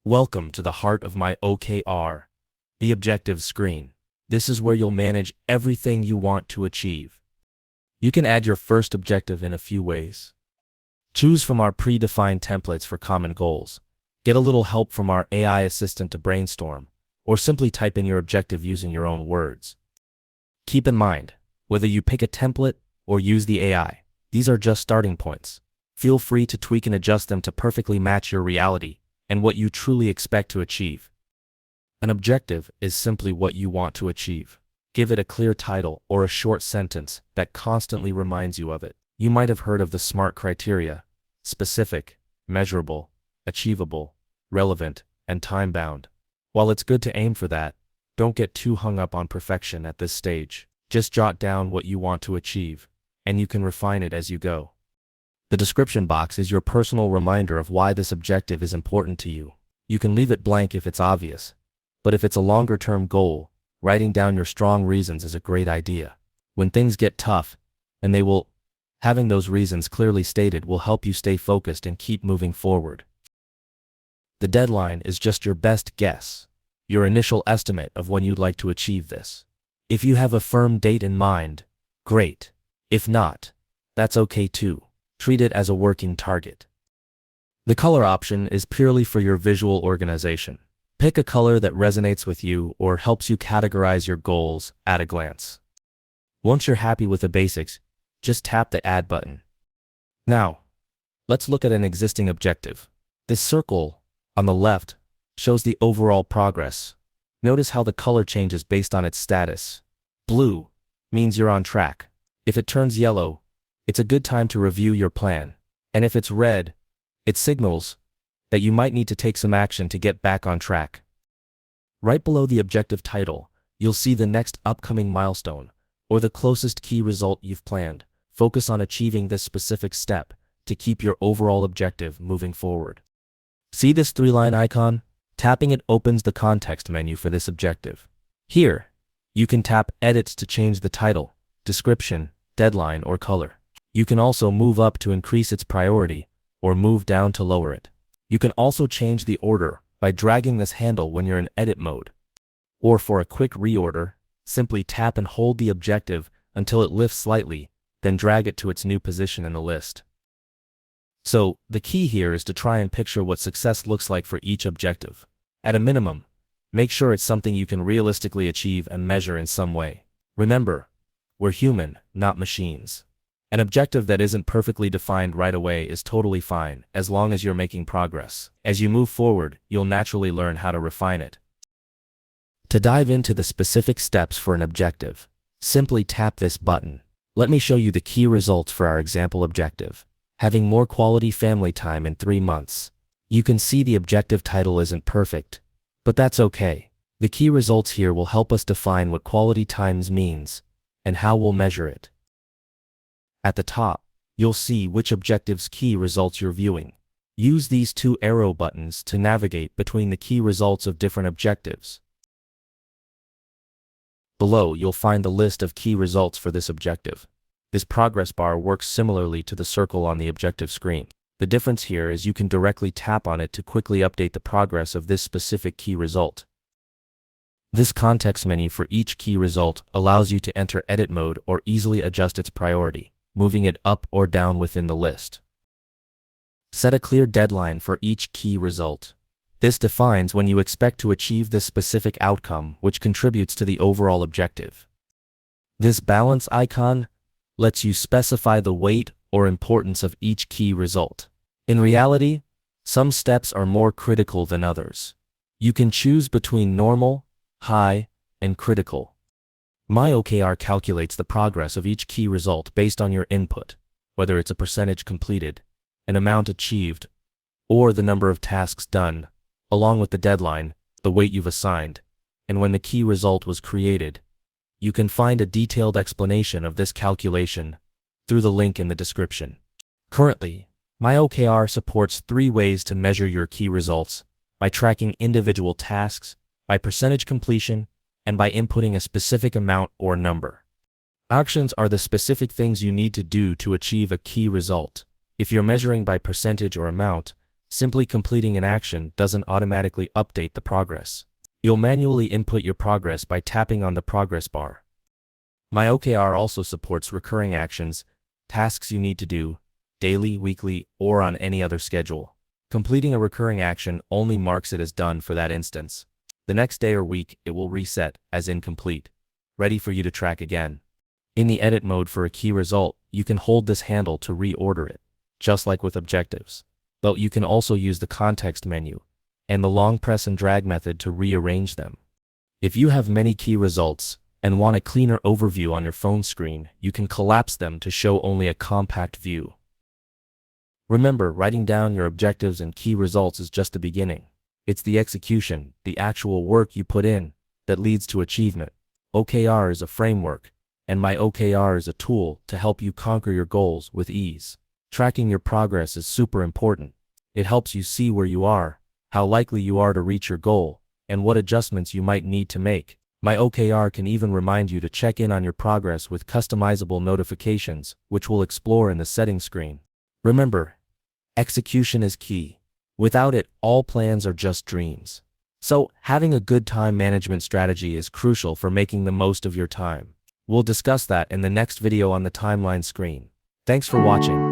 Welcome to the heart of my OKR, the objective screen. This is where you'll manage everything you want to achieve. You can add your first objective in a few ways. Choose from our predefined templates for common goals. Get a little help from our AI assistant to brainstorm, or simply type in your objective using your own words. Keep in mind, whether you pick a template or use the AI, these are just starting points. Feel free to tweak and adjust them to perfectly match your reality and what you truly expect to achieve. An objective is simply what you want to achieve. Give it a clear title or a short sentence that constantly reminds you of it. You might have heard of the SMART criteria: specific, measurable, achievable, relevant, and time-bound. While it's good to aim for that, don't get too hung up on perfection at this stage. Just jot down what you want to achieve, and you can refine it as you go. The description box is your personal reminder of why this objective is important to you. You can leave it blank if it's obvious, but if it's a longer-term goal, writing down your strong reasons is a great idea. When things get tough, and they will, having those reasons clearly stated will help you stay focused and keep moving forward. The deadline is just your best guess, your initial estimate of when you'd like to achieve this. If you have a firm date in mind, great. If not, that's okay too. Treat it as a working target. The color option is purely for your visual organization. Pick a color that resonates with you or helps you categorize your goals at a glance. Once you're happy with the basics, just tap the Add button. Now, let's look at an existing objective. This circle on the left shows the overall progress. Notice how the color changes based on its status. Blue means you're on track. If it turns yellow, it's a good time to review your plan. And if it's red, it signals that you might need to take some action to get back on track. Right below the objective title, you'll see the next upcoming milestone, or the closest key result you've planned. Focus on achieving this specific step to keep your overall objective moving forward. See this 3-line icon? Tapping it opens the context menu for this objective. Here, you can tap Edits to change the title, description, deadline, or color. You can also move up to increase its priority, or move down to lower it. You can also change the order by dragging this handle when you're in edit mode. Or for a quick reorder, simply tap and hold the objective until it lifts slightly, then drag it to its new position in the list. So, the key here is to try and picture what success looks like for each objective. At a minimum, make sure it's something you can realistically achieve and measure in some way. Remember, we're human, not machines. An objective that isn't perfectly defined right away is totally fine, as long as you're making progress. As you move forward, you'll naturally learn how to refine it. To dive into the specific steps for an objective, simply tap this button. Let me show you the key results for our example objective: having more quality family time in 3 months. You can see the objective title isn't perfect, but that's okay. The key results here will help us define what quality times means and how we'll measure it. At the top, you'll see which objective's key results you're viewing. Use these 2 arrow buttons to navigate between the key results of different objectives. Below, you'll find the list of key results for this objective. This progress bar works similarly to the circle on the objective screen. The difference here is you can directly tap on it to quickly update the progress of this specific key result. This context menu for each key result allows you to enter edit mode or easily adjust its priority, moving it up or down within the list. Set a clear deadline for each key result. This defines when you expect to achieve this specific outcome, which contributes to the overall objective. This balance icon lets you specify the weight or importance of each key result. In reality, some steps are more critical than others. You can choose between normal, high, and critical. My OKR calculates the progress of each key result based on your input, whether it's a percentage completed, an amount achieved, or the number of tasks done, along with the deadline, the weight you've assigned, and when the key result was created. You can find a detailed explanation of this calculation through the link in the description. Currently, My OKR supports 3 ways to measure your key results: by tracking individual tasks, by percentage completion, and by inputting a specific amount or number. Actions are the specific things you need to do to achieve a key result. If you're measuring by percentage or amount, Simply completing an action doesn't automatically update the progress. You'll manually input your progress by tapping on the progress bar. My OKR also supports recurring actions, tasks you need to do, daily, weekly, or on any other schedule. Completing a recurring action only marks it as done for that instance. The next day or week, it will reset as incomplete, ready for you to track again. In the edit mode for a key result, you can hold this handle to reorder it, just like with objectives. But you can also use the context menu and the long press and drag method to rearrange them. If you have many key results and want a cleaner overview on your phone screen, you can collapse them to show only a compact view. Remember, writing down your objectives and key results is just the beginning. It's the execution, the actual work you put in, that leads to achievement. OKR is a framework, and My OKR is a tool to help you conquer your goals with ease. Tracking your progress is super important. It helps you see where you are, how likely you are to reach your goal, and what adjustments you might need to make. My OKR can even remind you to check in on your progress with customizable notifications, which we'll explore in the settings screen. Remember, execution is key. Without it, all plans are just dreams. So, having a good time management strategy is crucial for making the most of your time. We'll discuss that in the next video on the timeline screen. Thanks for watching.